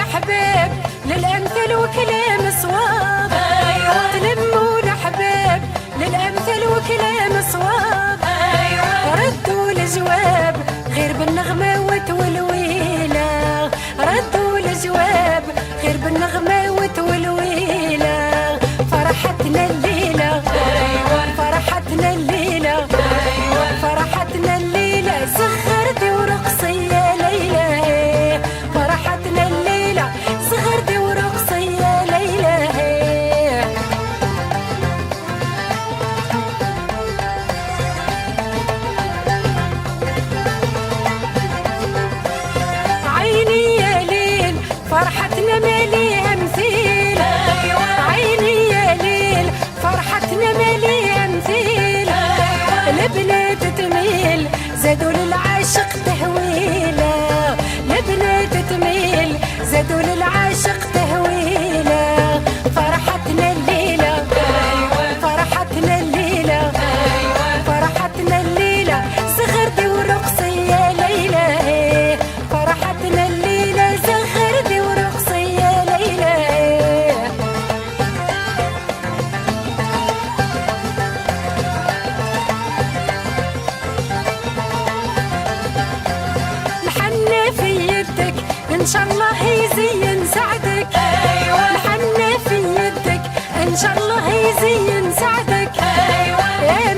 الأحباب للأمثل وكلام صواب. تلموا الأحباب للأمثل وكلام صواب. ردوا الجواب غير بالنغمة وتولويلة. ردوا الجواب غير بالنغمة وتولويلة. فرحتنا الليلة فرحتنا الليلة فرحتنا الليلة. زغردي ورقصي يا ليلى. فرحتنا الليلة زغردي ورقصي يا ليلى. عيني يا ليل فرحتنا ماليها مثيل. عيني يا ليل فرحتنا ماليها مثيل. البنات تميل زادوا للعاشق تهويله. البنات تميل زادوا للعاشق تهويله. فرحتنا الليلة فرحتنا الليلة فرحتنا الليلة. زغردي ورقصي يا ليلى. فرحتنا الليلة زغردي ورقصي يا ليلى. الحنة في يدك إن شاء الله يزين سعدك. الحنة في يدك إن شاء الله يزين سعدك. يا